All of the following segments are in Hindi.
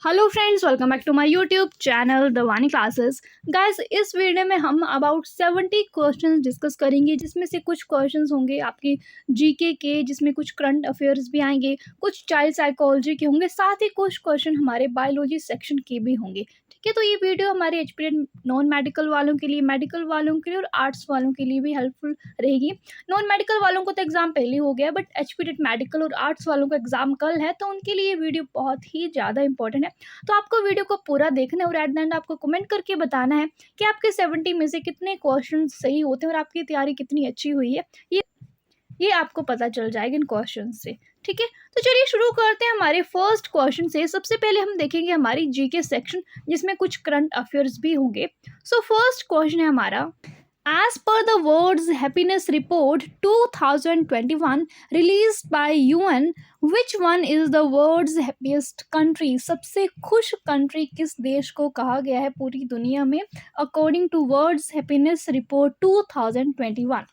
Hello friends, welcome back to my YouTube channel the Vani classes. Guys, इस वीडियो में हम अबाउट 70 क्वेश्चंस डिस्कस करेंगे, जिसमें से कुछ क्वेश्चंस होंगे आपके जीके के, जिसमें कुछ करंट अफेयर्स भी आएंगे, कुछ चाइल्ड साइकोलॉजी के होंगे, साथ ही कुछ क्वेश्चन हमारे बायोलॉजी सेक्शन के भी होंगे। ठीक है, तो ये वीडियो हमारे एचपीटेड नॉन मेडिकल वालों के लिए, मेडिकल वालों के लिए और आर्ट्स वालों के लिए भी हेल्पफुल रहेगी। नॉन मेडिकल वालों को तो एग्जाम पहले हो गया, बट एचपीटेड मेडिकल और आर्ट्स वालों का एग्जाम कल है, तो उनके लिए ये वीडियो बहुत ही ज़्यादा इंपॉर्टेंट है। तो आपको वीडियो को पूरा देखना है और एट द एंड आपको कमेंट करके बताना है कि आपके 70 में से कितने क्वेश्चन सही होते हैं और आपकी तैयारी कितनी अच्छी हुई है। ये आपको पता चल जाएगा इन क्वेश्चन से। ठीक है, तो चलिए शुरू करते हैं हमारे फर्स्ट क्वेश्चन से। सबसे पहले हम देखेंगे हमारी जीके सेक्शन, जिसमें कुछ करंट अफेयर्स भी होंगे। सो फर्स्ट क्वेश्चन है हमारा, as per the World's Happiness Report 2021 released by UN, which one is the world's happiest country? सबसे खुश कंट्री किस देश को कहा गया है पूरी दुनिया में according to world's happiness report 2021?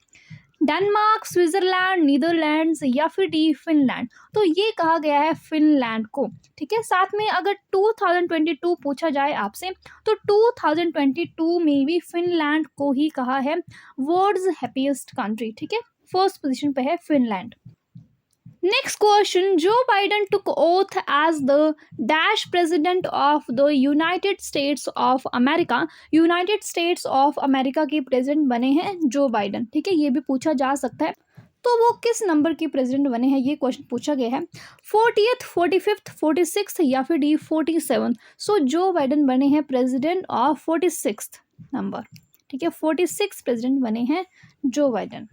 Denmark, Switzerland, Netherlands या फिर डी फिनलैंड? तो ये कहा गया है फिनलैंड को। ठीक है, साथ में अगर 2022 पूछा जाए आपसे, तो 2022 में भी फिनलैंड को ही कहा है वर्ल्ड्स हैप्पीएस्ट कंट्री। ठीक है, फर्स्ट पोजीशन पे है Finland. Next question, Joe Biden took oath as the dash president of the United States of America. United states of America के प्रेसिडेंट बने हैं जो बाइडन। ठीक है, ये भी पूछा जा सकता है। तो वो किस नंबर के प्रेसिडेंट बने हैं, ये क्वेश्चन पूछा गया है। 40th, 45th, 46th या फिर डी 47? सो जो बाइडन बने हैं प्रेसिडेंट ऑफ 46th नंबर। ठीक है, 46 प्रेसिडेंट बने हैं जो Biden.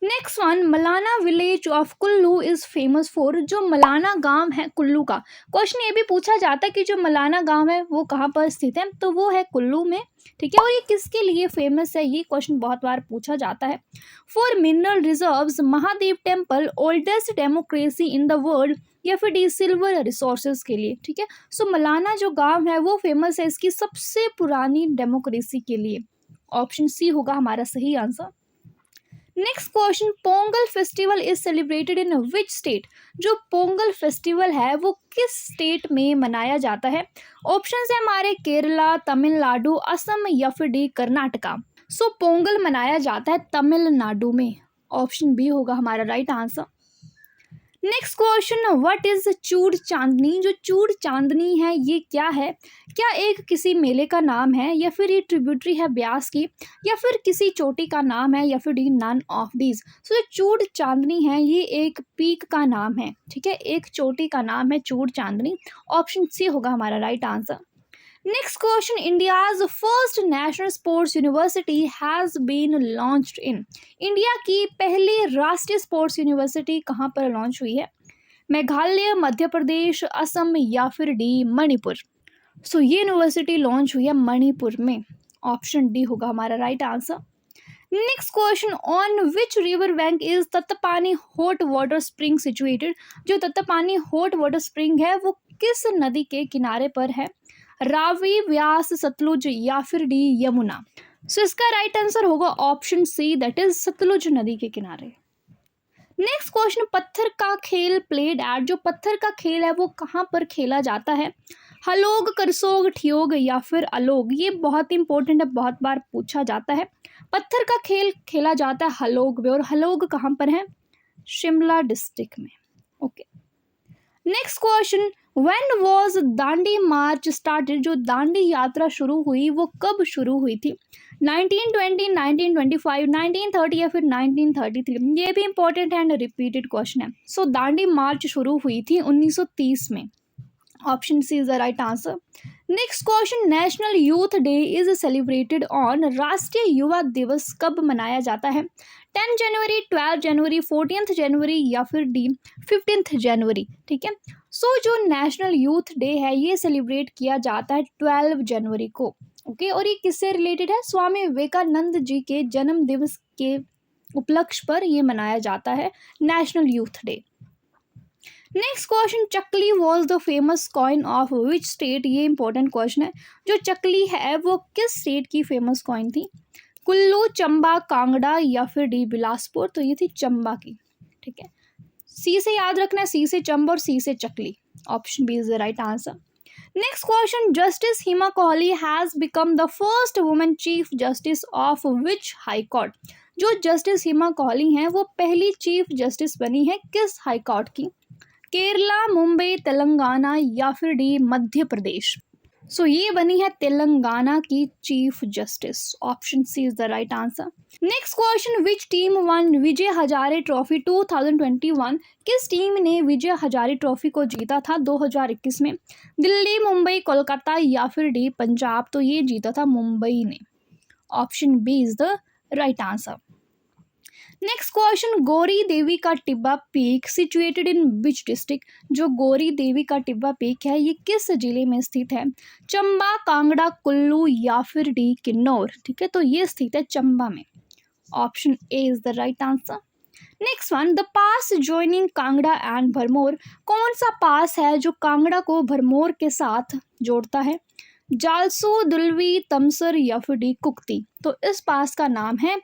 Next one, Malana village of Kullu is famous for? जो मलाना गांव है कुल्लू का, क्वेश्चन ये भी पूछा जाता है कि जो मलाना गांव है वो कहाँ पर स्थित है, तो वो है कुल्लू में। ठीक है, और ये किसके लिए फेमस है, ये क्वेश्चन बहुत बार पूछा जाता है। For mineral reserves, Mahadev temple, oldest democracy in the world या फिर डी सिल्वर रिसोर्सेज के लिए? ठीक है, सो मलाना जो गांव है वो फेमस है इसकी सबसे पुरानी डेमोक्रेसी के लिए। ऑप्शन सी होगा हमारा सही answer. Next question, Pongal festival is celebrated in which state? जो पोंगल फेस्टिवल है वो किस स्टेट में मनाया जाता है? ऑप्शन है हमारे केरला, तमिलनाडु, असम या फिर डी कर्नाटका। सो पोंगल मनाया जाता है तमिलनाडु में। ऑप्शन बी होगा हमारा right answer. Next question, what is Chur Chandni? जो चूड़ चांदनी है ये क्या है? क्या एक किसी मेले का नाम है या फिर ये ट्रिब्यूटरी है ब्यास की या फिर किसी चोटी का नाम है या फिर डी नन ऑफ दीज? सो जो चूड़ चांदनी है ये एक पीक का नाम है। ठीक है, एक चोटी का नाम है चूड़ चांदनी। ऑप्शन सी होगा हमारा right answer. Next question, India's first national sports university has been launched in? India की पहली राष्ट्रीय स्पोर्ट्स यूनिवर्सिटी कहाँ पर लॉन्च हुई है? मेघालय, मध्य प्रदेश, असम या फिर डी मणिपुर? सो ये यूनिवर्सिटी लॉन्च हुई है मणिपुर में। ऑप्शन डी होगा हमारा right answer. Next question, on which river bank is Tattapani hot water spring situated? जो तत्तापानी हॉट वाटर स्प्रिंग है वो किस नदी के किनारे पर है? रावी, व्यास, सतलुज या फिर डी यमुना? सो इसका राइट आंसर होगा option C, that is Sutlej नदी के किनारे। नेक्स्ट क्वेश्चन, पत्थर का खेल प्लेड एट? जो पत्थर का खेल है वो कहाँ पर खेला जाता है? हलोग, करसोग, ठियोग या फिर अलोग? ये बहुत इंपॉर्टेंट है, बहुत बार पूछा जाता है। पत्थर का खेल खेला जाता है हलोग में, और हलोग कहाँ पर है? शिमला डिस्ट्रिक्ट में। Okay, next question, when was Dandi March started? जो दांडी यात्रा शुरू हुई वो कब शुरू हुई थी? 1920, 1925, 1930 या फिर 1933? ये भी इंपॉर्टेंट एंड रिपीटेड क्वेश्चन है। सो दांडी मार्च शुरू हुई थी 1930 में। Option C is the right answer. Next question, national youth day is celebrated on? राष्ट्रीय युवा दिवस कब मनाया जाता है? 10 जनवरी, 12 जनवरी, 14 जनवरी या फिर डी 15 जनवरी? ठीक है, सो जो नेशनल यूथ डे है ये सेलिब्रेट किया जाता है 12 जनवरी को। ओके, और ये किससे रिलेटेड है? स्वामी विवेकानंद जी के जन्म दिवस के उपलक्ष्य पर ये मनाया जाता है national youth day. Next question, chakli was the famous coin of which state? ये इंपॉर्टेंट क्वेश्चन है। जो चकली है वो किस स्टेट की फेमस कॉइन थी? कुल्लू, चंबा, कांगड़ा या फिर डी बिलासपुर? तो ये थी चंबा की। ठीक है, सी से याद रखना है, सी से चंबा और सी से Chakli. Option B is the right answer. Next question, justice Hima Kohli has become the first women chief justice of which high court. जो जस्टिस हिमा कोहली हैं वो पहली चीफ जस्टिस बनी है किस हाई कोर्ट की? केरला, मुंबई, तेलंगाना या फिर डी मध्य प्रदेश। सो ये बनी है तेलंगाना की chief justice. Option C is the right answer. Next question, which team won Vijay Hazare trophy 2021। किस टीम ने विजय हजारे ट्रॉफी को जीता था 2021 में? दिल्ली, मुंबई, कोलकाता या फिर डी पंजाब। तो ये जीता था मुंबई ने। Option B is the right answer. Next question, Gauri Devi का Tibba peak situated in which district. जो गौरी देवी का टिब्बा पीक है ये किस जिले में स्थित है? चंबा, कांगड़ा, कुल्लू या फिर डी किन्नौर। ठीक है, तो ये स्थित है चंबा में। Option A is the right answer. Next one, the pass joining Kangra and Bharmour. कौन सा पास है जो कांगड़ा को भरमौर के साथ जोड़ता है? जालसू, दुलवी, तमसर या फिर डी कुक्ति। तो इस पास का नाम है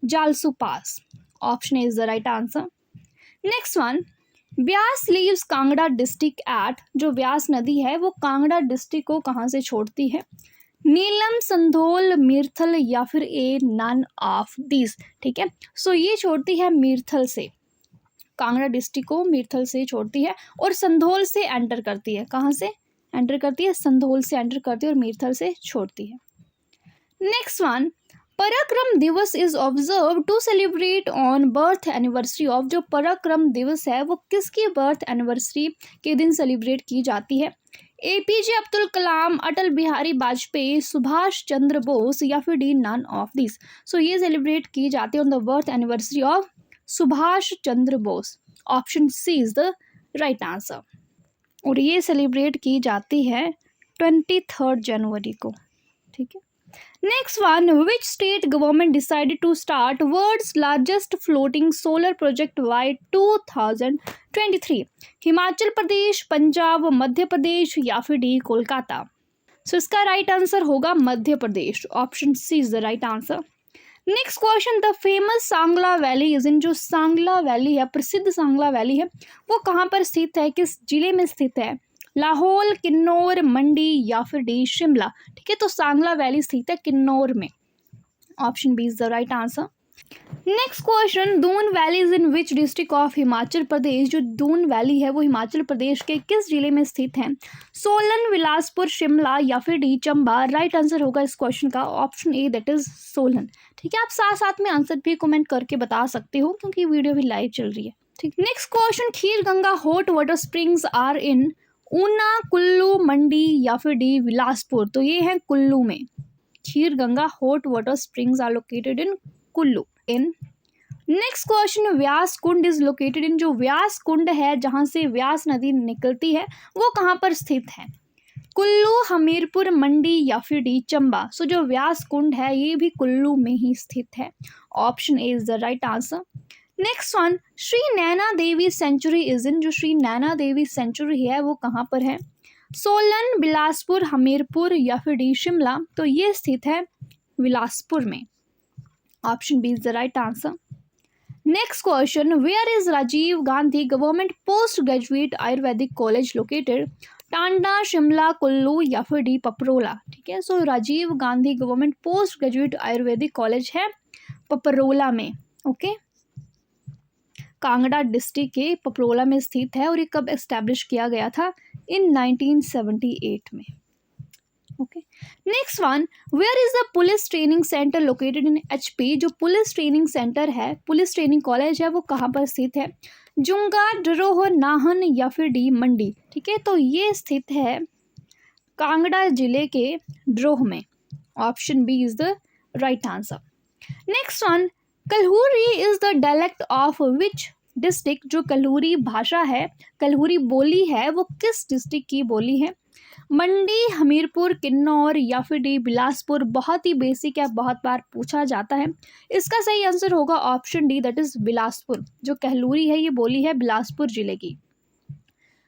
Jalsu pass. Option is the right answer. Next one, Beas leaves Kangra district at. जो ब्यास नदी है वो कांगड़ा डिस्ट्रिक्ट को कहाँ से छोड़ती है? नीलम, संधोल, मीरथल या फिर ए नन ऑफ दिस। ठीक है, सो ये छोड़ती है मीरथल से। कांगड़ा डिस्ट्रिक्ट को मीरथल से छोड़ती है और संधोल से एंटर करती है। कहाँ से एंटर करती है? संधोल से एंटर करती है और मीरथल से छोड़ती है। Next one, Parakram Diwas is observe to celebrate on birth anniversary of. जो पराक्रम दिवस है वो किसकी बर्थ एनिवर्सरी के दिन सेलिब्रेट की जाती है? एपीजे अब्दुल कलाम, अटल बिहारी वाजपेयी, सुभाष चंद्र बोस या फिर D none of this. So ये सेलिब्रेट की जाती है on the birth anniversary of Subhash Chandra Bose. Option C is the right answer. और ये सेलिब्रेट की जाती है 23 जनवरी को। ठीक है। Next one, which state government decided to start world's largest floating solar project by 2023? Himachal Pradesh, Punjab, Madhya Pradesh या फिर डी कोलकाता। सो इसका राइट आंसर होगा Madhya Pradesh. Option C is the right answer. Next question, the famous Sangla valley is in. जो सांगला वैली है, प्रसिद्ध सांगला वैली है, वो कहाँ पर स्थित है? किस जिले में स्थित है? लाहौल, किन्नौर, मंडी या फिर डी शिमला। ठीक है, तो सांगला वैली स्थित है किन्नौर में। Option B is the right answer. Next question, Doon valley is in which district of Himachal Pradesh. जो दून वैली है वो हिमाचल प्रदेश के किस जिले में स्थित है? सोलन, बिलासपुर, शिमला या फिर डी चंबा। राइट आंसर होगा इस क्वेश्चन का option A, that is Solan. ठीक है, आप साथ साथ में आंसर भी कमेंट करके बता सकते हो क्योंकि वीडियो भी लाइव चल रही है। ठीक, next question, Kheer Ganga hot water springs are in Una, Kullu, Mandi या फिर डी बिलासपुर। तो ये है कुल्लू में। Kheer Ganga hot water springs are located in Kullu in. Next question, Vyas Kund is located in. जो व्यास कुंड है जहाँ से व्यास नदी निकलती है वो कहाँ पर स्थित है? कुल्लू, हमीरपुर, मंडी या फिर डी चंबा। सो जो व्यास कुंड है ये भी कुल्लू में ही स्थित है। Option A is the right answer. Next one, Shri Naina Devi sanctuary is in. जो श्री नैना देवी सेंचुरी है वो कहाँ पर है? सोलन, बिलासपुर, हमीरपुर या फिर डी शिमला। तो ये स्थित है बिलासपुर में। Option B is the right answer. Next question, where is Rajiv Gandhi government post graduate ayurvedic college located? Tanda, Shimla, Kullu या फिर डी पपरोला। ठीक है, so Rajiv Gandhi government post graduate ayurvedic college है पपरोला में। ओके, कांगड़ा डिस्ट्रिक्ट के पपरोला में स्थित है और ये कब एस्टैब्लिश किया गया था? इन 1978 में। Okay, next one, where is the police training centre located in HP? जो पुलिस ट्रेनिंग सेंटर है, पुलिस ट्रेनिंग कॉलेज है वो कहाँ पर स्थित है? जुंगा, डरोह, नाहन या फिर डी मंडी। ठीक है, तो ये स्थित है कांगड़ा जिले के डरोह में। Option B is the right answer. Next one, Kahluri is the dialect of which district? जो कल्हूरी भाषा है, कल्हूरी बोली है, वो किस डिस्ट्रिक्ट की बोली है? मंडी, हमीरपुर, किन्नौर या फिर डी बिलासपुर। बहुत ही बेसिक है, बहुत बार पूछा जाता है। इसका सही आंसर होगा option D, that is Bilaspur. जो कल्हूरी है ये बोली है बिलासपुर जिले की।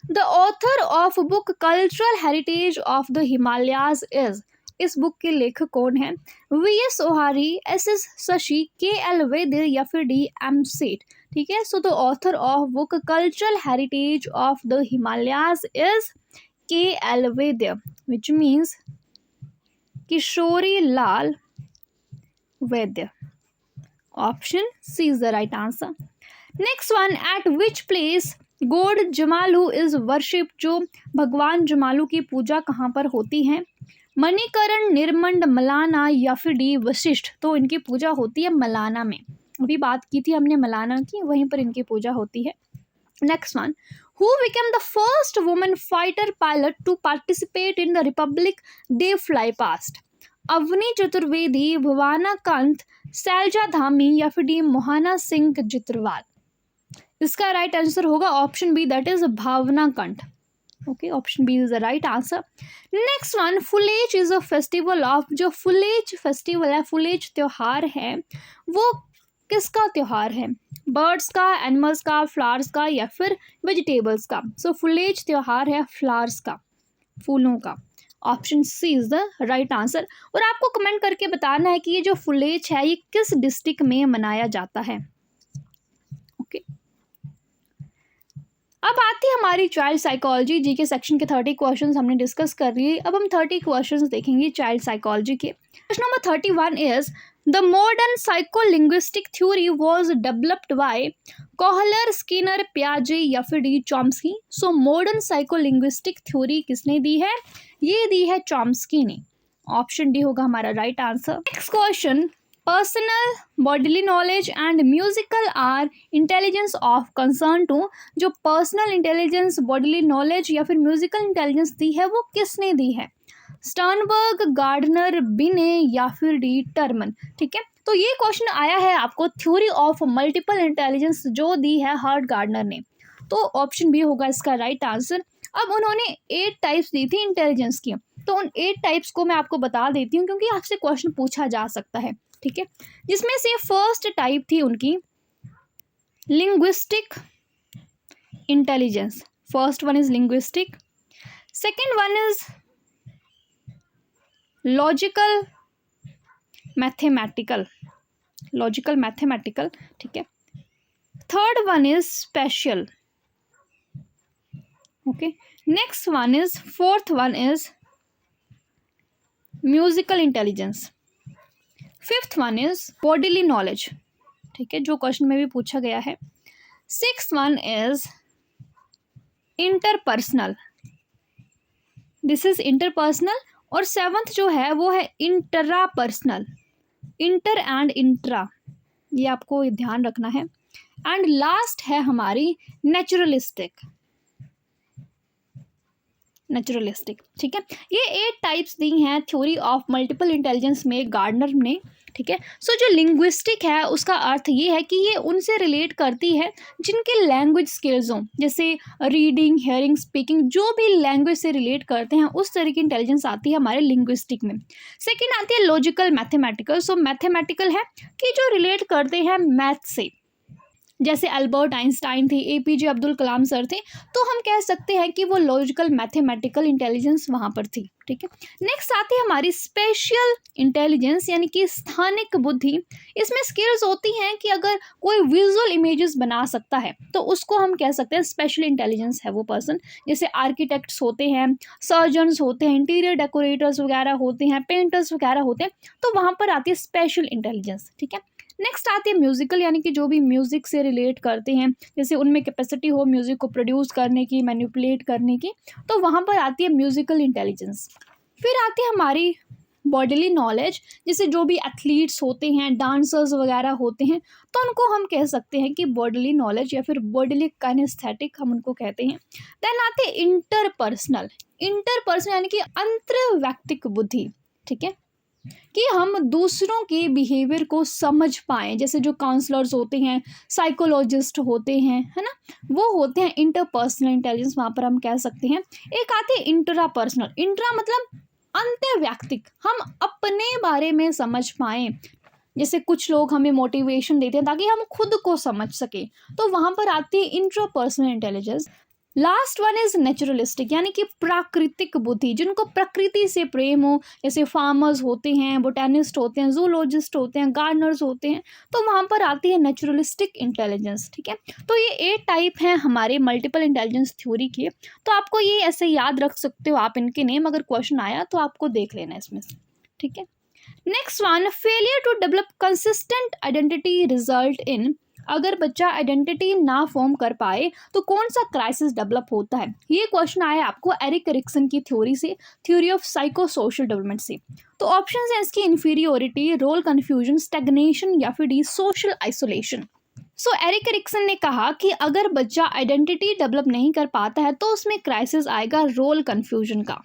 The author of book cultural heritage of the Himalayas is? इस बुक के लेखक कौन है? वी.एस. ओहारी, एस.एस. शशि, के.एल. वैद्य या फिर डी एम सेठ। ठीक है, so the author of book cultural heritage of the Himalayas is KL Vedya, which means Kishori Lal Vedya. Option C is the right answer. Next one, at which place God जमालू is worshipped, जो भगवान जमालू की पूजा कहाँ पर होती है? मणिकरण, निर्मंड, मलाना या फिर डी वशिष्ठ। तो इनकी पूजा होती है मलाना में, अभी बात की थी हमने मलाना की, वहीं पर इनकी पूजा होती है। Next one, who became the first woman fighter pilot to participate in the Republic Day fly past? Avani Chaturvedi, Bhawana Kanth, Shailja Dhami या फिर डी मोहना सिंह जित्रवाल। इसका राइट आंसर होगा option B, that is Bhawana Kanth. Okay, option B is the right answer. Next one, Phulaich is a festival of, जो फुलेज फेस्टिवल है, फुलेज त्योहार है, वो किसका त्योहार है? बर्ड्स का, एनिमल्स का, फ्लावर्स का या फिर वेजिटेबल्स का? सो फुलेज त्योहार है फ्लावर्स का, फूलों का। Option C is the right answer. और आपको कमेंट करके बताना है कि ये जो फुलेज है ये किस डिस्ट्रिक्ट में मनाया जाता है। ओके, अब आती है हमारी चाइल्ड साइकोलॉजी। जी के सेक्शन के 30 क्वेश्चंस हमने डिस्कस कर लिए, अब हम 30 क्वेश्चंस देखेंगे चाइल्ड साइकोलॉजी के। Question number 31 is the modern psycholinguistic theory was developed by Kohler, Skinner, पियाजे या फिर D Chomsky. So modern psycholinguistic theory किसने दी है? ये दी है चॉम्स्की ने। ऑप्शन डी होगा हमारा right answer. Next question, personal, bodily knowledge and musical are intelligence of concern to. जो पर्सनल इंटेलिजेंस, बॉडीली नॉलेज या फिर म्यूजिकल इंटेलिजेंस दी है वो किसने दी है? स्टर्नबर्ग, गार्डनर, बिने या फिर डी टर्मन। ठीक है, तो ये क्वेश्चन आया है आपको थ्योरी ऑफ मल्टीपल इंटेलिजेंस जो दी है हर्ट गार्डनर ने, तो ऑप्शन बी होगा इसका राइट आंसर। अब उन्होंने 8 टाइप्स दी थी इंटेलिजेंस की, तो उन 8 टाइप्स को मैं आपको बता देती हूँ क्योंकि आपसे क्वेश्चन पूछा जा सकता है। ठीक है, जिसमें से फर्स्ट टाइप थी उनकी linguistic intelligence. First one is linguistic, second one is logical mathematical, logical mathematical. ठीक है, third one is special. Okay, next one is, fourth one is musical intelligence, fifth one is bodily knowledge. ठीक है, जो क्वेश्चन में भी पूछा गया है। Sixth one is interpersonal, this is interpersonal. और सेवंथ जो है वो है इंट्रापर्सनल, इंटर एंड इंट्रा, ये आपको ध्यान रखना है। एंड लास्ट है हमारी नेचुरलिस्टिक, नेचुरलिस्टिक। ठीक है, ये 8 टाइप्स दी हैं थ्योरी ऑफ मल्टीपल इंटेलिजेंस में गार्डनर ने। ठीक है, सो जो लिंग्विस्टिक है उसका अर्थ ये है कि ये उनसे रिलेट करती है जिनके लैंग्वेज स्किल्स हों, जैसे रीडिंग, हेयरिंग, स्पीकिंग, जो भी लैंग्वेज से रिलेट करते हैं उस तरह की इंटेलिजेंस आती है हमारे लिंग्विस्टिक में। सेकेंड आती है लॉजिकल मैथमेटिकल। सो मैथमेटिकल है कि जो रिलेट करते हैं मैथ से, जैसे अल्बर्ट आइंस्टाइन थे, APJ अब्दुल कलाम सर थे, तो हम कह सकते हैं कि वो लॉजिकल मैथमेटिकल इंटेलिजेंस वहाँ पर थी। ठीक है, नेक्स्ट आती है हमारी स्पेशल इंटेलिजेंस यानी कि स्थानिक बुद्धि। इसमें स्किल्स होती हैं कि अगर कोई विजुअल इमेजेस बना सकता है तो उसको हम कह सकते हैं स्पेशल इंटेलिजेंस है वो पर्सन। जैसे आर्किटेक्ट्स होते हैं, सर्जन्स होते हैं, इंटीरियर डेकोरेटर्स वगैरह होते हैं, पेंटर्स वगैरह होते हैं, तो वहाँ पर आती है स्पेशल इंटेलिजेंस। ठीक है, नेक्स्ट आती है म्यूजिकल यानी कि जो भी म्यूजिक से रिलेट करते हैं, जैसे उनमें कैपेसिटी हो म्यूजिक को प्रोड्यूस करने की, मैनिपुलेट करने की, तो वहाँ पर आती है म्यूजिकल इंटेलिजेंस। फिर आती है हमारी बॉडीली नॉलेज, जैसे जो भी एथलीट्स होते हैं, डांसर्स वगैरह होते हैं, तो उनको हम कह सकते हैं कि बॉडीली नॉलेज या फिर बॉडीली काइनेस्थेटिक हम उनको कहते हैं। देन आते हैं इंटरपर्सनल, इंटरपर्सनल यानी कि अंतर्वैयक्तिक बुद्धि। ठीक है, कि हम दूसरों के बिहेवियर को समझ पाएँ, जैसे जो काउंसलर्स होते हैं, साइकोलॉजिस्ट होते हैं, है ना, वो होते हैं इंटरपर्सनल इंटेलिजेंस, वहाँ पर हम कह सकते हैं। एक आती है इंट्रापर्सनल, इंट्रा मतलब अंतर्वैयक्तिक, हम अपने बारे में समझ पाएँ, जैसे कुछ लोग हमें मोटिवेशन देते हैं ताकि हम खुद को समझ सकें, तो वहाँ पर आती है intrapersonal intelligence. Last one is naturalistic, यानी कि प्राकृतिक बुद्धि, जिनको प्रकृति से प्रेम हो, जैसे फार्मर्स होते हैं, बोटेनिस्ट होते हैं, जूलॉजिस्ट होते हैं, गार्डनर्स होते हैं, तो वहाँ पर आती है नेचुरलिस्टिक इंटेलिजेंस। ठीक है, तो ये 8 टाइप हैं हमारे मल्टीपल इंटेलिजेंस थ्योरी के। तो आपको ये ऐसे याद रख सकते हो आप इनके नेम, अगर क्वेश्चन आया तो आपको देख लेना इसमें से। ठीक है, next one, failure to develop consistent identity result in, अगर बच्चा आइडेंटिटी ना फॉर्म कर पाए तो कौन सा क्राइसिस डेवलप होता है। ये क्वेश्चन आया आपको एरिक एरिक्सन की थ्योरी से, theory of psycho social development से। तो ऑप्शंस हैं इसकी इन्फीरियोरिटी, रोल कन्फ्यूजन, स्टैग्नेशन या फिर डी सोशल आइसोलेशन। सो एरिक एरिक्सन ने कहा कि अगर बच्चा आइडेंटिटी डेवलप नहीं कर पाता है तो उसमें क्राइसिस आएगा रोल कन्फ्यूजन का।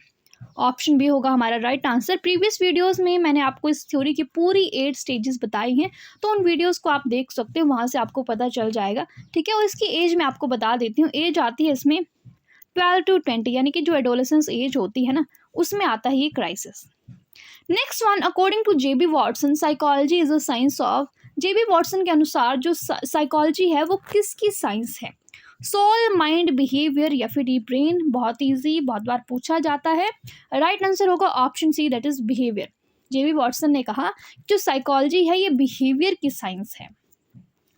ऑप्शन बी होगा हमारा राइट आंसर। प्रीवियस वीडियोस में मैंने आपको इस थ्योरी की पूरी 8 स्टेजेस बताई हैं, तो उन वीडियोस को आप देख सकते हो, वहाँ से आपको पता चल जाएगा। ठीक है, और इसकी एज मैं आपको बता देती हूँ। एज आती है इसमें 12 to 20, यानी कि जो एडोलेसेंस एज होती है ना, उसमें आता है ये crisis. Next one, according to JB Watson, psychology is a science of, JB Watson के अनुसार जो साइकोलॉजी है वो किसकी साइंस है। सोल, माइंड, बिहेवियर या फिर डी ब्रेन। बहुत इजी, बहुत बार पूछा जाता है। राइट आंसर होगा option C, that is behaviour. JB Watson ने कहा जो साइकोलॉजी है ये बिहेवियर की साइंस है।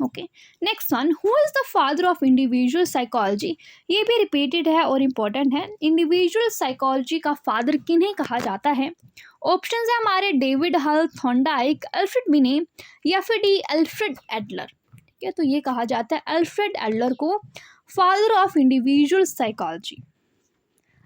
Okay, next one, who is the father of individual psychology. ये भी रिपीटेड है और इम्पोर्टेंट है। इंडिविजुअल साइकोलॉजी का फादर किन्हें कहा जाता है। ऑप्शन है हमारे डेविड हल, थॉर्नडाइक, अल्फ्रेड बिने या फिर डी अल्फ्रेड एडलर। ठीक है, तो ये कहा जाता है अल्फ्रेड एडलर को फादर ऑफ इंडिविजुअल साइकोलॉजी।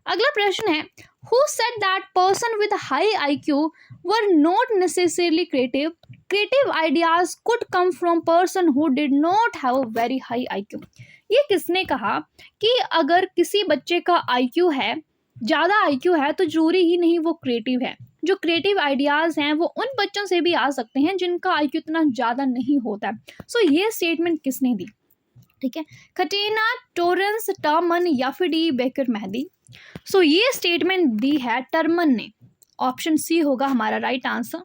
अगला प्रश्न है, who said that person with high IQ were not necessarily creative, creative ideas could come from person who did not have a very high IQ। ये किसने कहा कि अगर किसी बच्चे का IQ है, ज़्यादा IQ है, तो जरूरी ही नहीं वो क्रिएटिव है। जो क्रिएटिव आइडियाज़ हैं वो उन बच्चों से भी आ सकते हैं जिनका IQ इतना ज़्यादा नहीं होता है। सो ये स्टेटमेंट किसने दी। ठीक है, कटेना, टोरेंस, टर्मन या फिर डी बेकर मेहदी। सो ये स्टेटमेंट दी है टर्मन ने। ऑप्शन सी होगा हमारा राइट आंसर।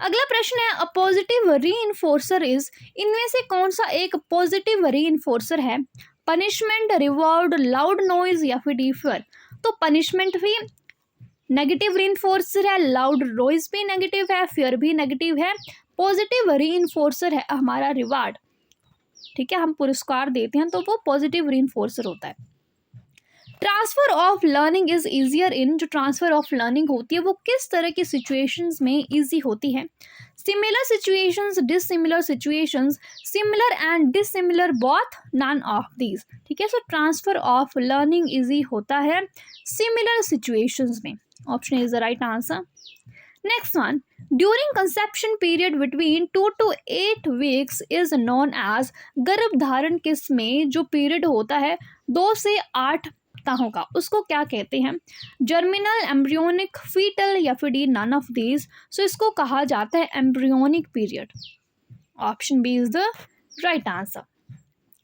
अगला प्रश्न है, अ पॉजिटिव रीइंफोर्सर इज, इनमें से कौन सा एक पॉजिटिव रीइंफोर्सर है। पनिशमेंट, रिवॉर्ड, लाउड नॉइज या फिर डी फियर। तो पनिशमेंट भी नेगेटिव रीइंफोर्सर है, लाउड नॉइज भी नेगेटिव है, फियर भी नेगेटिव है। पॉजिटिव रीइंफोर्सर है हमारा रिवार्ड। ठीक है, हम पुरस्कार देते हैं तो वो पॉजिटिव रीइंफोर्सर होता है। Transfer of learning is easier in, जो ट्रांसफर ऑफ लर्निंग होती है वो किस तरह की सिचुएशंस में ईजी होती है। Similar situations, dissimilar situations, similar and dissimilar, both, none of these. ठीक है, so transfer of learning easy होता है सिमिलर सिचुएशंस में। Option is the right answer. Next one, during conception period between 2 to 8 weeks is known as, गर्भ धारण किस में जो पीरियड होता है 2 से 8 सप्ताहों का, उसको क्या कहते हैं। जर्मिनल, एम्ब्रियोनिक, फीटल या फिर D none of these. So इसको कहा जाता है embryonic period. Option B is the right answer.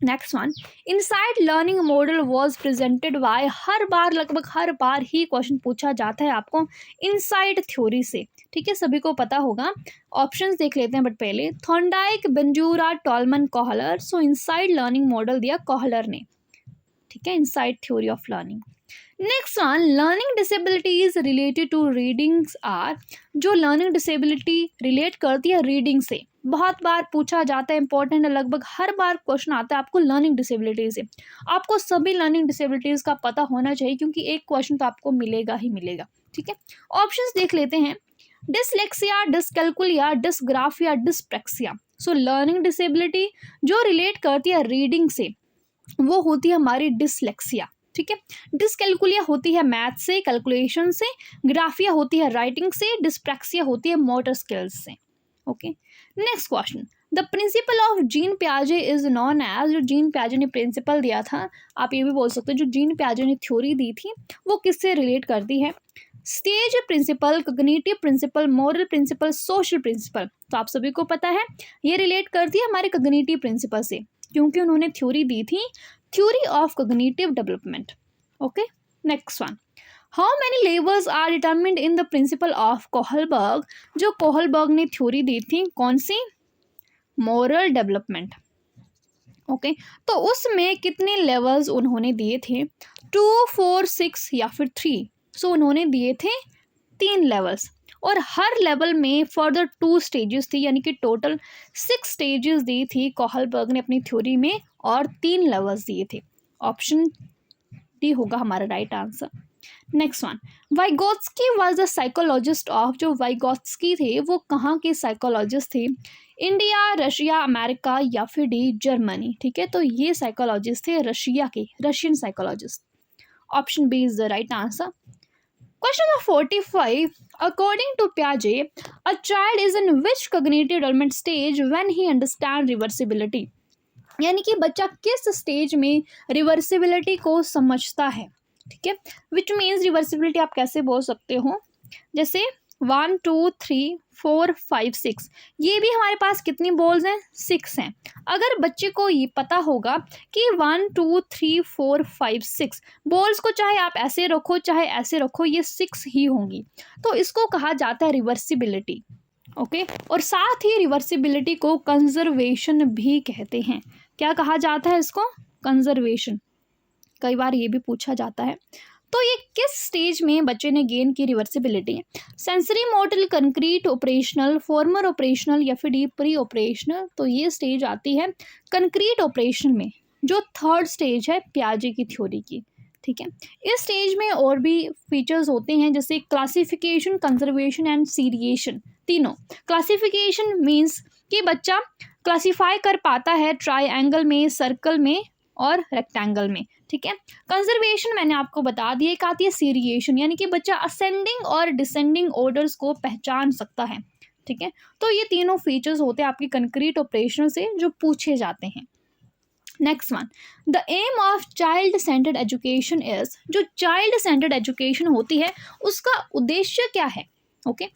Next one, insight learning model was presented by, हर बार, लगभग हर बार ही क्वेश्चन पूछा जाता है आपको इनसाइड थ्योरी से। ठीक है, सभी को पता होगा। ऑप्शंस देख लेते हैं बट पहले, Thorndike, Bandura, Tolman, Kohler. So insight learning model दिया कोहलर ने। ठीक है, insight theory of learning. Next one, learning disabilities related to readings are, जो लर्निंग डिसेबिलिटी रिलेट करती है रीडिंग से, बहुत बार पूछा जाता है, इंपॉर्टेंट है, लगभग हर बार क्वेश्चन आता है आपको लर्निंग डिसेबिलिटीज से। आपको सभी लर्निंग डिसेबिलिटीज का पता होना चाहिए क्योंकि एक क्वेश्चन तो आपको मिलेगा ही मिलेगा। ठीक है, ऑप्शंस देख लेते हैं, dyslexia, dyscalculia, dysgraphia, dyspraxia. So learning disability जो रिलेट करती है रीडिंग से वो होती है हमारी डिसलेक्सिया। ठीक है, डिसकैल्कुलिया होती है मैथ से, कैलकुलेशन से, ग्राफिया होती है राइटिंग से, डिस्प्रैक्सिया होती है मोटर स्किल्स से। Okay, next question, the principle of Jean पियाजे इज नॉन एज, जो जीन पियाजे ने प्रिंसिपल दिया था, आप ये भी बोल सकते हो जो जीन पियाजे ने थ्योरी दी थी वो किससे रिलेट करती है। Stage principle, cognitive principle, moral principle, social principle. तो आप सभी को पता है ये रिलेट करती है हमारे कॉग्निटिव प्रिंसिपल से, क्योंकि उन्होंने थ्योरी दी थी, theory of cognitive development. Okay, next one, how many levels are determined in the principle of Kohlberg, जो कोहलबर्ग ने थ्योरी दी थी, कौन सी, मोरल डेवलपमेंट। ओके, तो उसमें कितने लेवल्स उन्होंने दिए थे? 2, 4, 6 या फिर 3? सो उन्होंने दिए थे 3 लेवल्स, और हर लेवल में फर्दर 2 स्टेजेस थी, यानी कि टोटल 6 स्टेजेस दी थी कोहलबर्ग ने अपनी थ्योरी में, और 3 लेवल्स दिए थे। ऑप्शन डी होगा हमारा right answer. Next one, Vygotsky was the psychologist of, जो वाइगोत्स्की थे वो कहाँ के साइकोलॉजिस्ट थे? इंडिया, रशिया, अमेरिका या फिर डी जर्मनी? ठीक है, तो ये साइकोलॉजिस्ट थे रशिया के, Russian psychologist. Option B is the right answer. Question number 45. According to Piaget, a child is in which cognitive development stage when he understands reversibility? यानी कि बच्चा किस स्टेज में रिवर्सिबिलिटी को समझता है? ठीक है, विच मीन्स रिवर्सिबिलिटी आप कैसे बोल सकते हो, जैसे 1, 2, 3, 4, 5, 6, ये भी हमारे पास कितनी बॉल्स हैं? 6 हैं। अगर बच्चे को ये पता होगा कि 1, 2, 3, 4, 5, 6 बॉल्स को चाहे आप ऐसे रखो चाहे ऐसे रखो, ये 6 ही होंगी, तो इसको कहा जाता है रिवर्सिबिलिटी। ओके, और साथ ही रिवर्सिबिलिटी को कंजर्वेशन भी कहते हैं। क्या कहा जाता है इसको? कंजर्वेशन। कई बार ये भी पूछा जाता है। तो ये किस स्टेज में बच्चे ने गेन की reversibility? Sensory motor, concrete, operational, farmer operational या फिर प्री ऑपरेशनल? तो ये स्टेज आती है कंक्रीट ऑपरेशन में, जो 3rd स्टेज है पियाजे की थ्योरी की। ठीक है, इस स्टेज में और भी फीचर्स होते हैं, जैसे क्लासिफिकेशन, कंजर्वेशन एंड सीरिएशन। तीनों क्लासिफिकेशन मीन्स कि बच्चा क्लासीफाई कर पाता है ट्राइएंगल में, सर्कल में और रेक्टेंगल में। ठीक है, कंजर्वेशन मैंने आपको बता दिया। एक आती है सीरिएशन, यानी कि बच्चा असेंडिंग और डिसेंडिंग ऑर्डर्स को पहचान सकता है। ठीक है, तो ये तीनों फीचर्स होते हैं आपकी कंक्रीट ऑपरेशन से जो पूछे जाते हैं। Next one, the aim of child centred education is, जो चाइल्ड सेंटर्ड एजुकेशन होती है उसका उद्देश्य क्या है? Okay,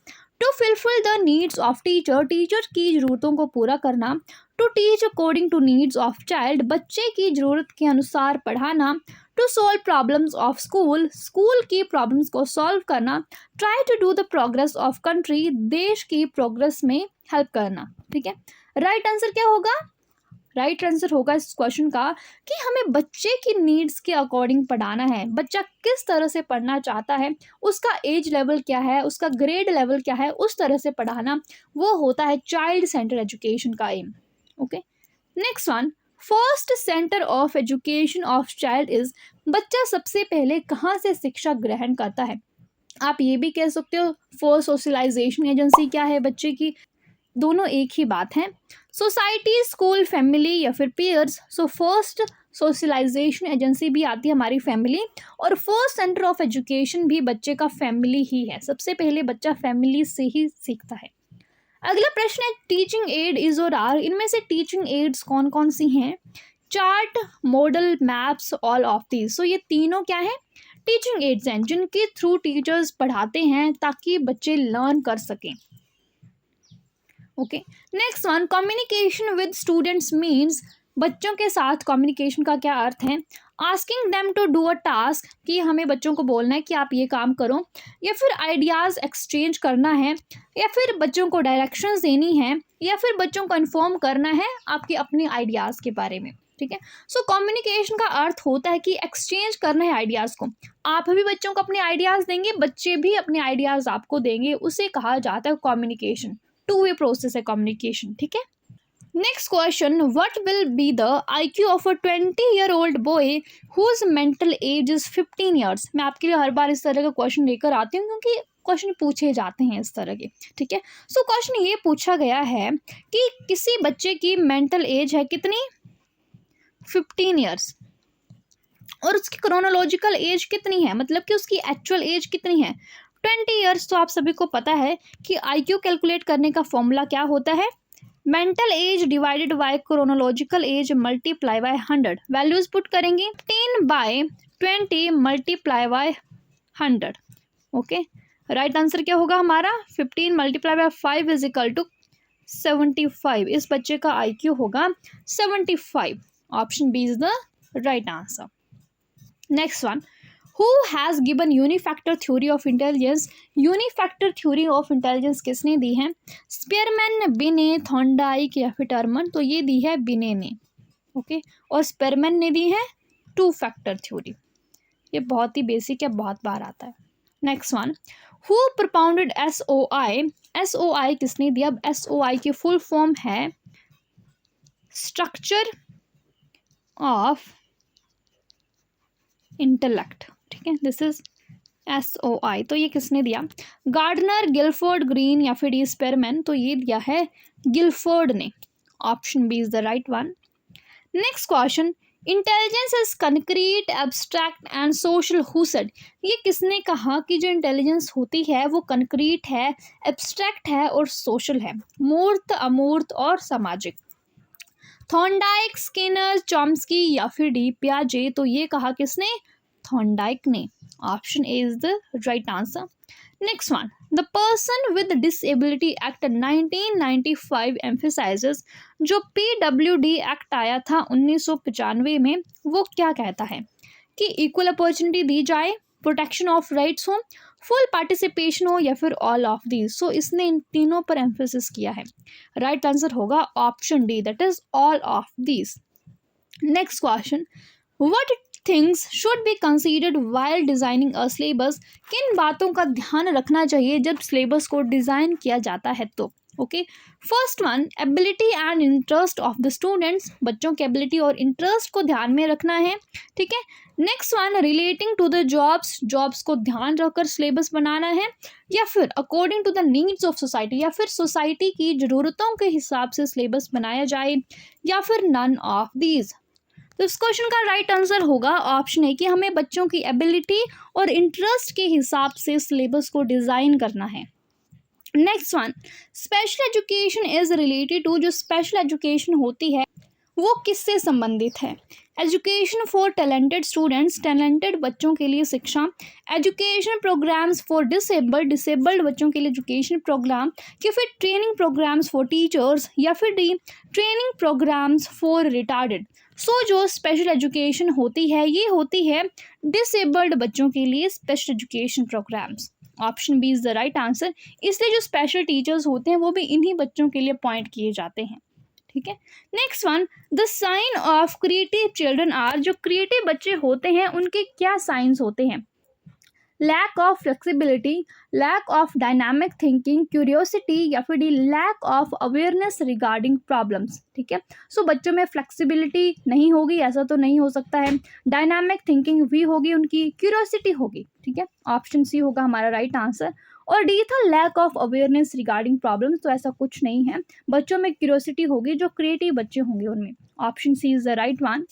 to fulfil the needs of teacher, teacher की ज़रूरतों को पूरा करना। To teach according to needs of child, बच्चे की ज़रूरत के अनुसार पढ़ाना। To solve problems of school, school की प्रॉब्लम्स को सॉल्व करना। Try to do the progress of country, देश की प्रोग्रेस में हेल्प करना। ठीक है, राइट आंसर क्या होगा? राइट आंसर होगा इस क्वेश्चन का कि हमें बच्चे की नीड्स के अकॉर्डिंग पढ़ाना है। बच्चा किस तरह से पढ़ना चाहता है, उसका एज लेवल क्या है, उसका ग्रेड लेवल क्या है, उस तरह से पढ़ाना, वो होता है चाइल्ड सेंटर एजुकेशन का aim. Okay, next one, first centre of education of child is, बच्चा सबसे पहले कहाँ से शिक्षा ग्रहण करता है? आप ये भी कह सकते हो फर्स्ट सोशलाइजेशन एजेंसी क्या है बच्चे की, दोनों एक ही बात है। सोसाइटी, स्कूल, फैमिली या फिर peers. So first socialisation agency भी आती है हमारी फैमिली, और फर्स्ट सेंटर ऑफ एजुकेशन भी बच्चे का फैमिली ही है। सबसे पहले बच्चा फैमिली से ही सीखता है। अगला प्रश्न है टीचिंग एड इज और आर, इनमें से टीचिंग एड्स कौन कौन सी हैं? Chart, model, maps, all of these. So ये तीनों क्या है? टीचिंग एड्स हैं, जिनके थ्रू टीचर्स पढ़ाते हैं ताकि बच्चे लर्न कर सकें। Okay, next one, communication with students means, बच्चों के साथ कम्युनिकेशन का क्या अर्थ है? Asking them to do a task, कि हमें बच्चों को बोलना है कि आप ये काम करो, या फिर आइडियाज़ एक्सचेंज करना है, या फिर बच्चों को डायरेक्शंस देनी है, या फिर बच्चों को इन्फॉर्म करना है आपके अपने आइडियाज़ के बारे में। ठीक है, सो कम्युनिकेशन का अर्थ होता है कि एक्सचेंज करना है आइडियाज़ को। आप भी बच्चों को अपने आइडियाज़ देंगे, बच्चे भी अपने आइडियाज़ आपको देंगे, उसे कहा जाता है कम्युनिकेशन। टू वे प्रोसेस है कम्युनिकेशन। ठीक है, next question, what will be the IQ of a 20-year-old boy whose mental age is 15 years? मैं आपके लिए हर बार इस तरह का क्वेश्चन लेकर आती हूँ क्योंकि क्वेश्चन पूछे जाते हैं इस तरह के। ठीक है, सो क्वेश्चन ये पूछा गया है कि किसी बच्चे की मेंटल एज है कितनी? 15 ईयर्स, और उसकी क्रोनोलॉजिकल एज कितनी है, मतलब कि उसकी एक्चुअल एज कितनी है? 20 ईयर्स। तो आप सभी को पता है कि IQ कैलकुलेट करने का फॉर्मूला क्या होता है? Mental age divided by chronological age multiply by 100। Values put करेंगे, 10/20 multiply by 100। Okay, right answer क्या होगा हमारा? 15 multiply by 5 is equal to 75। इस बच्चे का IQ होगा 75। Option B is the right answer. Next one, Who has given unifactor theory of intelligence? Unifactor theory of intelligence किसने दी है? स्पीयरमैन, बिने, थॉर्नडाइक या फिर टर्मन? तो ये दी है बिने ने। ओके, और स्पेरमैन ने दी है टू फैक्टर थ्योरी। ये बहुत ही बेसिक है, बहुत बार आता है। Next one, who propounded SOI? SOI किसने दिया? अब SOI की फुल फॉर्म है स्ट्रक्चर ऑफ इंटेलेक्ट, ठीक है, दिस इज SOI। तो ये किसने दिया? गार्डनर, गिलफोर्ड, ग्रीन या फिर डी स्पेरमैन? तो ये दिया है गिलफोर्ड ने। Option B is the right one. Next question, intelligence is concrete, abstract and social, who said? ये किसने कहा कि जो इंटेलिजेंस होती है वो कंक्रीट है, एब्स्ट्रैक्ट है और सोशल है? मूर्त, अमूर्त और सामाजिक। थॉर्नडाइक, स्किनर, चॉम्स्की या फिर डी पियाजे? तो ये कहा किसने? थॉर्नडाइक ने। Option A is the right answer. Next one, the person with disability act 1995 emphasises, जो PWD एक्ट आया था 1995 में, वो क्या कहता है? कि इक्वल अपॉर्चुनिटी दी जाए, प्रोटेक्शन ऑफ राइट्स हो, फुल पार्टिसिपेशन हो या फिर ऑल ऑफ दीज। सो इसने इन तीनों पर एम्फेसिस किया है। राइट आंसर होगा option D, that is all of these. Next question, what things should be considered while designing a syllabus? किन बातों का ध्यान रखना चाहिए जब सिलेबस को डिजाइन किया जाता है? तो okay, first one, ability and interest of the students, बच्चों की एबिलिटी और इंटरेस्ट को ध्यान में रखना है, ठीक है। Next one, relating to the jobs, jobs को ध्यान रखकर सिलेबस बनाना है, या फिर according to the needs of society, या फिर सोसाइटी की ज़रूरतों के हिसाब से सिलेबस बनाया जाए, या फिर नन ऑफ दीज। तो इस क्वेश्चन का राइट आंसर होगा ऑप्शन है कि हमें बच्चों की एबिलिटी और इंटरेस्ट के हिसाब से सिलेबस को डिज़ाइन करना है। Next one, special education is related to, जो स्पेशल एजुकेशन होती है वो किससे संबंधित है? Education for talented students, talented बच्चों के लिए शिक्षा, education programmes for disabled, disabled बच्चों के लिए एजुकेशन प्रोग्राम, या फिर ट्रेनिंग प्रोग्राम्स फॉर टीचर्स, या फिर D training programmes for retarded. So जो स्पेशल एजुकेशन होती है ये होती है डिसेबल्ड बच्चों के लिए special education programmes. Option B is the right answer. इसलिए जो स्पेशल टीचर्स होते हैं वो भी इन्हीं बच्चों के लिए अपॉइंट किए जाते हैं, ठीक है। Next one, the sign of creative children are, जो क्रिएटिव बच्चे होते हैं उनके क्या साइंस होते हैं? Lack of flexibility, lack of dynamic thinking, curiosity, या फिर D lack of awareness regarding problems, ठीक है। सो बच्चों में फ्लेक्सिबिलिटी नहीं होगी, ऐसा तो नहीं हो सकता है, डायनामिक थिंकिंग भी होगी, उनकी क्यूरियोसिटी होगी, ठीक है। ऑप्शन सी होगा हमारा राइट आंसर। और डी था lack of awareness regarding problems, तो ऐसा कुछ नहीं है, बच्चों में क्यूरियोसिटी होगी, जो क्रिएटिव बच्चे होंगे उनमें। Option C is the right one.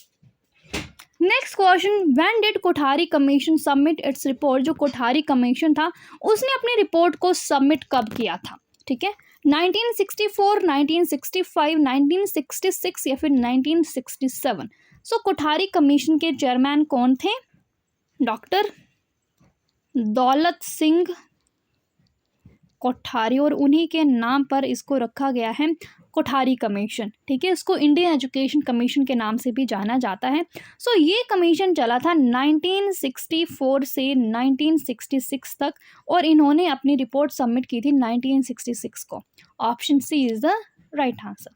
Next question, when did Kothari commission submit its report? जो कोठारी कमीशन था उसने अपनी रिपोर्ट को सबमिट कब किया था? ठीक है, 1964, 1965, 1966 या फिर 1967। सो कोठारी कमीशन के चेयरमैन कौन थे? डॉक्टर दौलत सिंह कोठारी, और उन्हीं के नाम पर इसको रखा गया है कोठारी कमीशन, ठीक है। इसको इंडियन एजुकेशन कमीशन के नाम से भी जाना जाता है। सो ये कमीशन चला था 1964 से 1966 तक, और इन्होंने अपनी रिपोर्ट सबमिट की थी 1966 को। Option C is the right answer.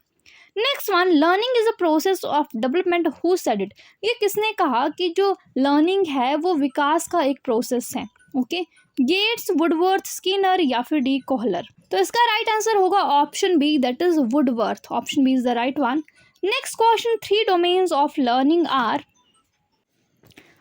Next one, learning is a process of development, who said it? ये किसने कहा कि जो लर्निंग है वो विकास का एक प्रोसेस है? ओके, गेट्स, वुडवर्थ, स्किनर या फिर डी कोहलर? तो इसका राइट आंसर होगा option B, that is Woodworth. Option B is the right one. Next question, 3 domains of learning are,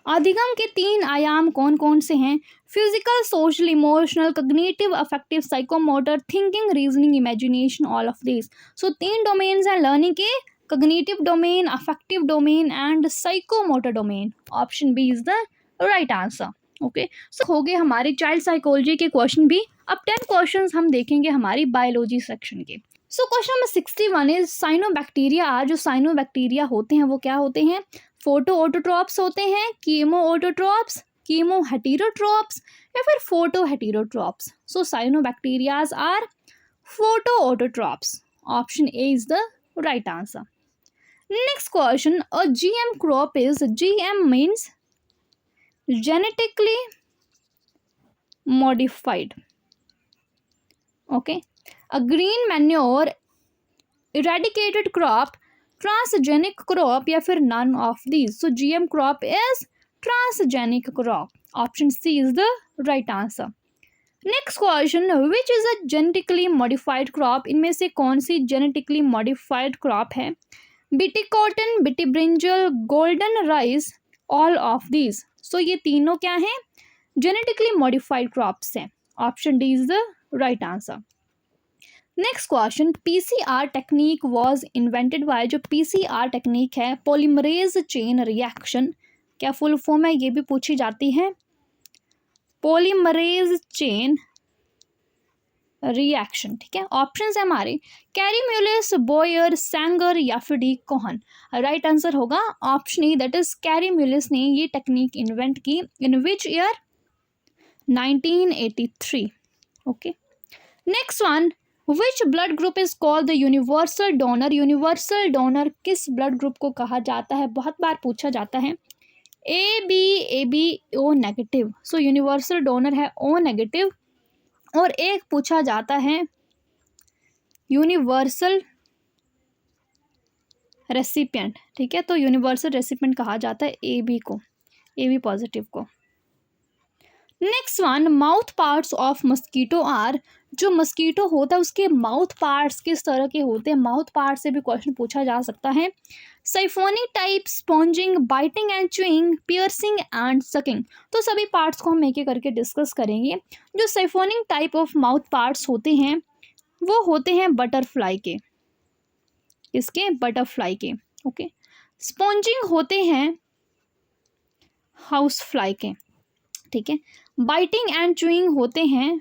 अधिगम के 3 आयाम कौन कौन से हैं? Physical, social, emotional, cognitive, affective, psychomotor, thinking, reasoning, imagination, all of this. So 3 domains हैं लर्निंग के, cognitive domain, affective domain and psychomotor domain. Option B is the right answer. Okay, so हो गए हमारे चाइल्ड साइकोलॉजी के क्वेश्चन भी। अब 10 क्वेश्चंस हम देखेंगे हमारी बायोलॉजी सेक्शन के। So question number 61 is cyanobacteria. जो साइनोबैक्टीरिया होते हैं वो क्या होते हैं? फोटो ऑटोट्रॉप्स होते हैं, कीमो ऑटोट्रॉप्स, कीमो हेटेरोट्रॉप्स या फिर photoheterotrophs. So cyanobacterias are photoautotrophs. Option A is the right answer. Next question, a GM crop is, GM means genetically modified. Okay, a green manure eradicated crop transgenic crop या फिर none of these. So GM crop is transgenic crop. Option C is the right answer. Next question, which is a genetically modified crop. इनमें से कौन सी जेनेटिकली मॉडिफाइड क्रॉप है? BT cotton, BT brinjal, golden rice, all of these. So ये तीनों क्या हैं? जेनेटिकली मॉडिफाइड क्रॉप्स हैं। Option D is the right answer. Next question, PCR technique was invented by. जो PCR टेक्निक है, पॉलीमरेज चेन रिएक्शन, क्या फुल फॉर्म है? ये भी पूछी जाती है। पॉलीमरेज चेन रिएक्शन, ठीक है। ऑप्शंस है हमारे कैरीम्यूलिस, बोयर, सैंगर या फिर डी कोहन। राइट आंसर होगा option E, that is Kary Mullis ने ये टेक्निक इन्वेंट की। In which year? 1983। Okay. Next one, which blood group is called the universal donor. Universal donor किस ब्लड ग्रुप को कहा जाता है? बहुत बार पूछा जाता है। AB O negative. So universal donor है O नेगेटिव। और एक पूछा जाता है यूनिवर्सल रेसिपिएंट, ठीक है। तो यूनिवर्सल रेसिपिएंट कहा जाता है AB को, AB पॉजिटिव को। Next one, mouth parts of mosquito are. जो मस्कीटो होता है उसके माउथ पार्ट्स किस तरह के होते हैं? माउथ पार्ट से भी क्वेश्चन पूछा जा सकता है। Siphonic type, sponging, biting and chewing, piercing and sucking. तो सभी पार्ट्स को हम एक एक करके डिस्कस करेंगे। जो siphonic type of mouth parts होते हैं वो होते हैं बटरफ्लाई के। इसके बटरफ्लाई के, ओके। स्पॉन्जिंग होते हैं हाउस फ्लाई के, ठीक है। बाइटिंग एंड च्यूइंग होते हैं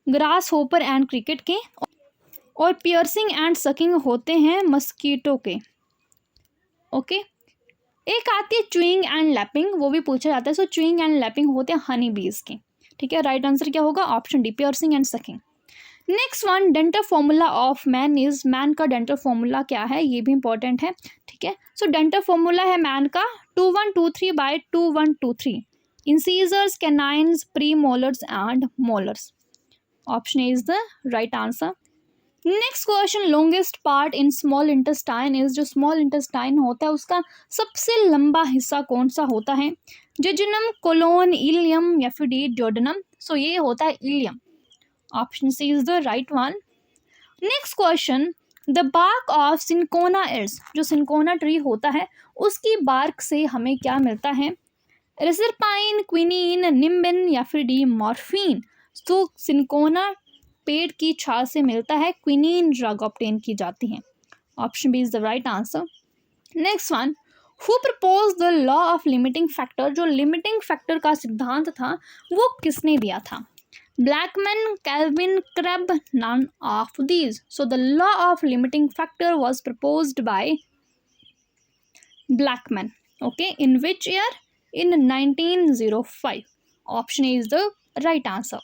ग्रास होपर एंड क्रिकेट के। और पियर्सिंग एंड सकिंग होते हैं मस्कीटो के, ओके। एक आती है च्यूइंग एंड लैपिंग, वो भी पूछा जाता है। सो च्यूइंग एंड लैपिंग होते हैं हनी बीज के, ठीक है। राइट आंसर क्या होगा? Option D, piercing and sucking. Next one, dental formula of man is. Man का डेंटल फॉर्मूला क्या है? ये भी इंपॉर्टेंट है, ठीक है। सो डेंटल फॉर्मूला है मैन का 2123/2123। Incisors, canines, premolars and molars. Option is the right answer. Next question, longest part in small intestine is. जो स्मॉल इंटेस्टाइन होता है उसका सबसे लंबा हिस्सा कौन सा होता है? जेजुनम, कोलोन, इलियम या फिर डी ड्योडेनम। सो ये होता है ileum. Option C is the right one. Next question, the bark of cinchona is. जो सिंकोना ट्री होता है उसकी बार्क से हमें क्या मिलता है? रिजरपाइन, क्विनीन, निम्बिन या फिर डी मॉर्फिन। तो सिंकोना पेड़ की छाल से मिलता है, क्विनीन ड्रग ऑब्टेन की जाती है। Option B is the right answer. Next one, who propose the law of limiting factor. जो लिमिटिंग फैक्टर का सिद्धांत था वो किसने दिया था? Blackman, Calvin, Kreb, none of these. So the law of limiting factor was proposed by Blackman, okay. In which year? In 1905। Option is the right answer.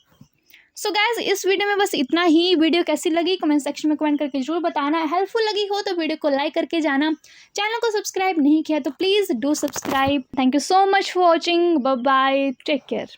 So guys, इस वीडियो में बस इतना ही। वीडियो कैसी लगी कमेंट सेक्शन में कमेंट करके जरूर बताना। हेल्पफुल लगी हो तो वीडियो को लाइक करके जाना। चैनल को सब्सक्राइब नहीं किया तो please do subscribe. Thank you so much for watching. Bye bye, take care.